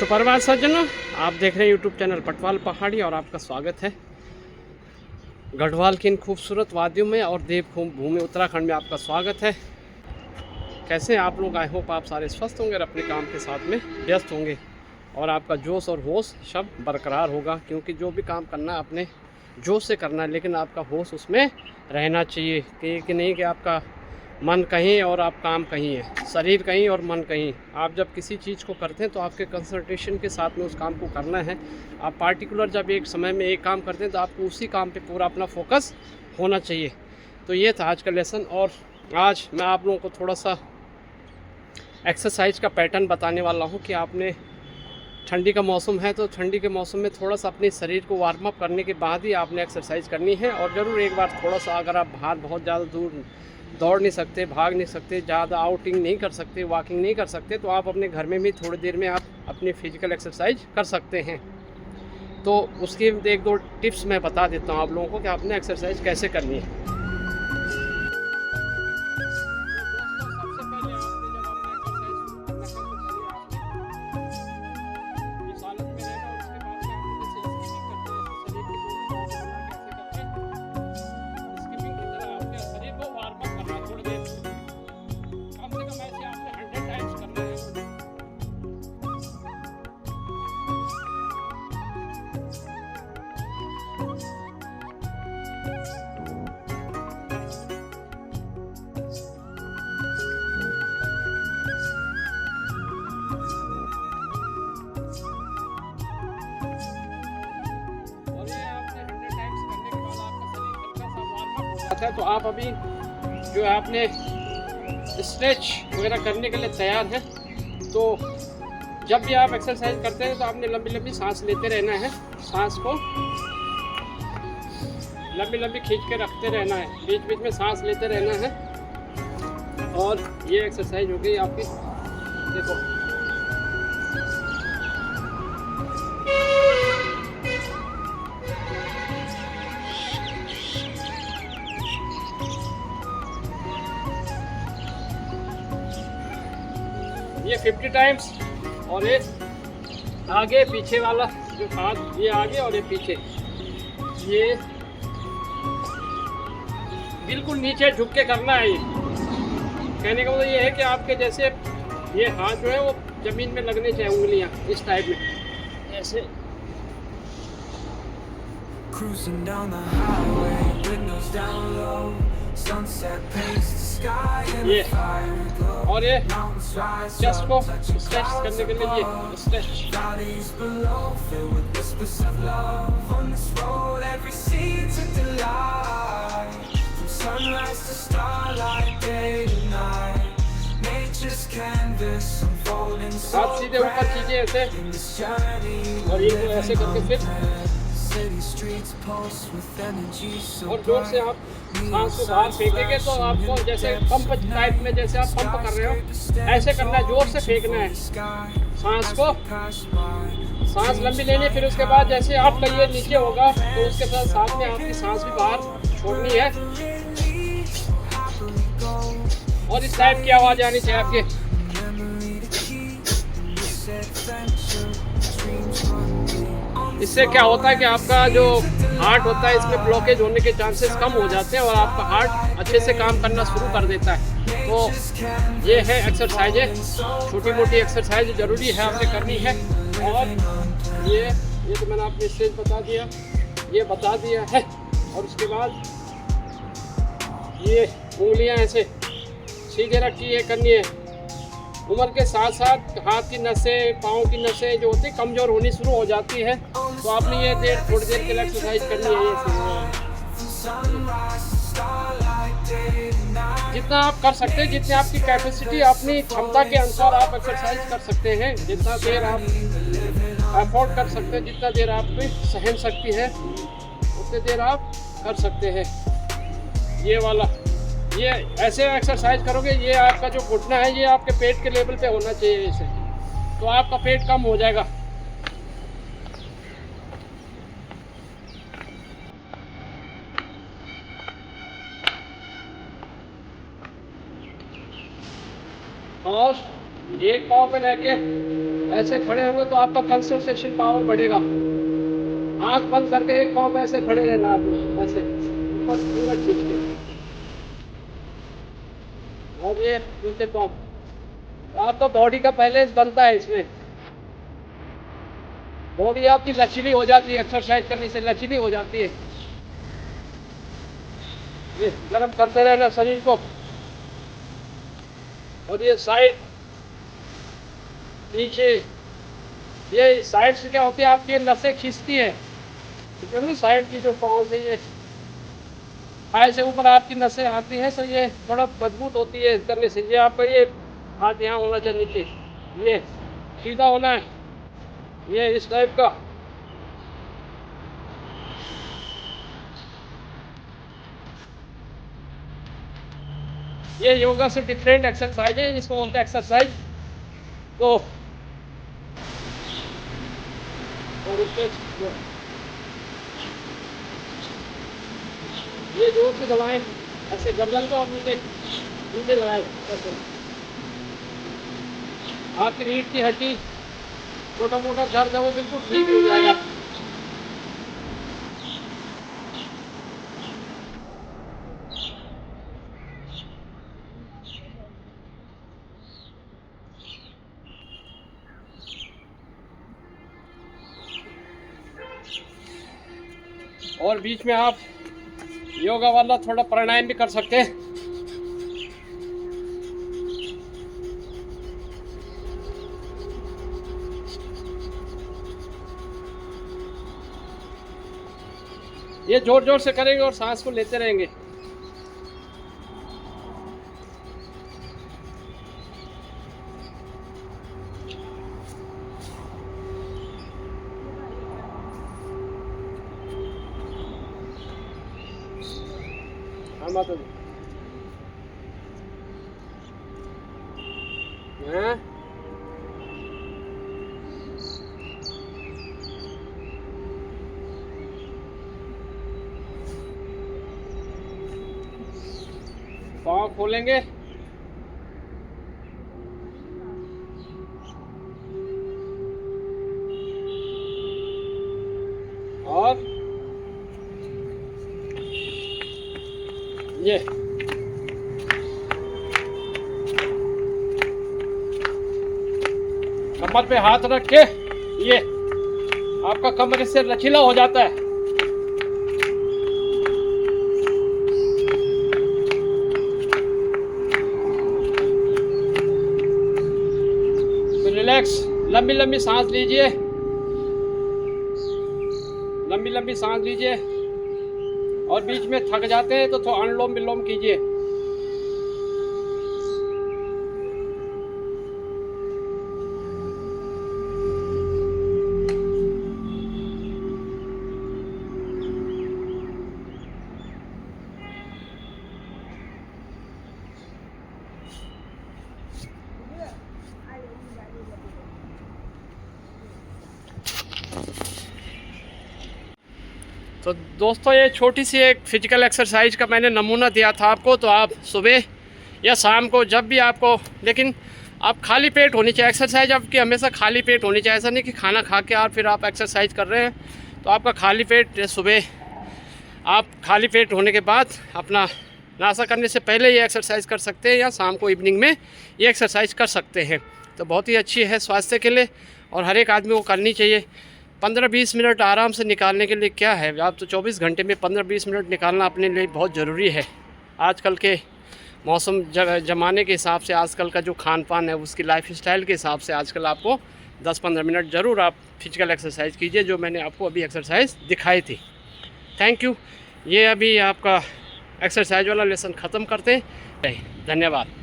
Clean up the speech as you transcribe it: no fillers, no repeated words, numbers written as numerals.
सुप्रभात सज्जनों, आप देख रहे हैं यूट्यूब चैनल पटवाल पहाड़ी और आपका स्वागत है गढ़वाल की इन खूबसूरत वादियों में और देवभूमि उत्तराखंड में आपका स्वागत है। कैसे हैं आप लोग? आई होप आप सारे स्वस्थ होंगे और अपने काम के साथ में व्यस्त होंगे और आपका जोश और होश सब बरकरार होगा, क्योंकि जो भी काम करना है अपने जोश से करना है, लेकिन आपका होश उसमें रहना चाहिए कि नहीं कि आपका मन कहीं और आप काम कहीं है, शरीर कहीं और मन कहीं। आप जब किसी चीज़ को करते हैं तो आपके कंसंट्रेशन के साथ में उस काम को करना है। आप पार्टिकुलर जब एक समय में एक काम करते हैं तो आपको उसी काम पे पूरा अपना फोकस होना चाहिए। तो ये था आज का लेसन, और आज मैं आप लोगों को थोड़ा सा एक्सरसाइज का पैटर्न बताने वाला हूँ कि आपने ठंडी का मौसम है तो ठंडी के मौसम में थोड़ा सा अपने शरीर को वार्म अप करने के बाद ही आपने एक्सरसाइज करनी है। और ज़रूर एक बार थोड़ा सा, अगर आप बाहर बहुत ज़्यादा दूर दौड़ नहीं सकते, भाग नहीं सकते, ज़्यादा आउटिंग नहीं कर सकते, वॉकिंग नहीं कर सकते, तो आप अपने घर में भी थोड़ी देर में आप अपनी फ़िज़िकल एक्सरसाइज कर सकते हैं। तो उसकी एक दो टिप्स मैं बता देता हूँ आप लोगों को कि आपने एक्सरसाइज कैसे करनी है। है तो आप अभी जो है आपने स्ट्रेच वगैरह करने के लिए तैयार हैं। तो जब भी आप एक्सरसाइज करते हैं तो आपने लंबी लंबी सांस लेते रहना है, सांस को लंबी लंबी खींच के रखते रहना है, बीच बीच में सांस लेते रहना है। और ये एक्सरसाइज हो गई आपकी। देखो ये 50 टाइम्स, और ये आगे पीछे वाला जो हाथ, ये आगे और ये पीछे, ये बिल्कुल नीचे झुक के करना है। ये कहने का मतलब ये है कि आपके जैसे ये हाथ जो है वो जमीन में लगने चाहिए, उंगलियां इस टाइप में ऐसे। Cruising down the highway, windows down low, sunset paints the sky and the fire glow. और ये चेस्ट को स्ट्रेच करने के लिए ये stretch. Valleys below filled with whispers of love on this road, every scene took delight. From sunrise to starlight, day to night, nature's canvas unfolding so bright. हाथ सीधे ऊपर कीजिए ऐसे, और ये ऐसे करके फिर और जोर से आप सांस को बाहर फेंकेंगे तो आपको जैसे पंप टाइप में, जैसे आप पंप कर रहे हो ऐसे करना है, जोर से फेंकना है सांस को। सांस लंबी लेनी, फिर उसके बाद जैसे आपका ये नीचे होगा तो उसके साथ साथ में आपकी सांस भी बाहर छोड़नी है, और इस टाइप की आवाज़ आनी चाहिए आपके। इससे क्या होता है कि आपका जो हार्ट होता है इसमें ब्लॉकेज होने के चांसेस कम हो जाते हैं और आपका हार्ट अच्छे से काम करना शुरू कर देता है। तो ये है एक्सरसाइज है, छोटी मोटी एक्सरसाइज ज़रूरी है आपने करनी है। और ये तो मैंने आपको स्टेज ये बता दिया है। और उसके बाद ये उंगलियां ऐसे सीधे रखी है, करनी है। उम्र के साथ साथ हाथ की नसें, पाँव की नसें जो होती है कमज़ोर होनी शुरू हो जाती है, तो आपने ये थोड़ी देर के लिए एक्सरसाइज करनी है। ये जितना आप कर सकते हैं, जितनी आपकी कैपेसिटी, अपनी क्षमता के अनुसार आप एक्सरसाइज कर सकते हैं। जितना देर आप अफोर्ड कर सकते हैं, जितना देर आपकी सहन शक्ति है उतनी देर आप कर सकते हैं। ये वाला ये ऐसे एक्सरसाइज करोगे, ये आपका जो घुटना है ये आपके पेट के लेवल पे होना चाहिए इसे, तो आपका पेट कम हो जाएगा। और एक पाँव पे लेके ऐसे खड़े होंगे तो आपका कंसंट्रेशन पावर बढ़ेगा। आंख बंद करके एक पाँव में ऐसे खड़े रहना, आपको ऐसे ऊपर पूरा खींच के, और ये दूसरे पाँव। आपका बॉडी का बैलेंस बनता है इसमें, बॉडी आपकी लचीली हो जाती है, एक्सरसाइज करने से लचीली हो जाती है। ये गर्म करते रहना शरीर को। और ये साइड नीचे, ये साइड से क्या होती है, आपकी नसें खींचती है, क्योंकि साइड की जो पाँव से ये हाथ से ऊपर आपकी नसें आती हैं, तो ये थोड़ा मजबूत होती है करने से। ये आपका ये हाथ यहाँ होना चाहिए नीचे, ये सीधा होना है, ये इस टाइप का। ये योगा से डिफरेंट एक्सरसाइज है, जिसको बोलते हैं एक्सरसाइज। तो और उसके ये जोर से दबाएं, ऐसे गर्दन को नीचे नीचे लगाएं, ऐसे आपकी रीढ़ की हड्डी, छोटा मोटा दर्द है वो बिल्कुल ठीक हो जाएगा। और बीच में आप योगा वाला थोड़ा प्राणायाम भी कर सकते हैं। ये जोर जोर से करेंगे और सांस को लेते रहेंगे। हाँ माता जी, हाँ पाँव खोलेंगे, और ये कमर पे हाथ रख के, ये आपका कमर इससे लचीला हो जाता है। रिलैक्स, लंबी लंबी सांस लीजिए, लंबी लंबी सांस लीजिए। और बीच में थक जाते हैं तो थोड़ा अनुलोम विलोम कीजिए। तो दोस्तों, ये छोटी सी एक फिजिकल एक्सरसाइज का मैंने नमूना दिया था आपको। तो आप सुबह या शाम को जब भी आपको, लेकिन आप खाली पेट होनी चाहिए एक्सरसाइज आपकी, हमेशा खाली पेट होनी चाहिए। ऐसा नहीं कि खाना खा के और फिर आप एक्सरसाइज कर रहे हैं। तो आपका खाली पेट, सुबह आप खाली पेट होने के बाद अपना नाश्ता करने से पहले ये एक्सरसाइज कर सकते हैं, या शाम को इवनिंग में ये एक्सरसाइज कर सकते हैं। तो बहुत ही अच्छी है स्वास्थ्य के लिए, और हर एक आदमी को करनी चाहिए। 15-20 मिनट आराम से निकालने के लिए क्या है, आप तो 24 घंटे में 15-20 मिनट निकालना अपने लिए बहुत ज़रूरी है। आजकल के मौसम ज़माने के हिसाब से, आजकल का जो खान पान है उसकी लाइफस्टाइल के हिसाब से, आजकल आपको 10-15 मिनट ज़रूर आप फिजिकल एक्सरसाइज कीजिए, जो मैंने आपको अभी एक्सरसाइज दिखाई थी। Thank you. ये अभी आपका एक्सरसाइज वाला लेसन ख़त्म करते हैं। धन्यवाद।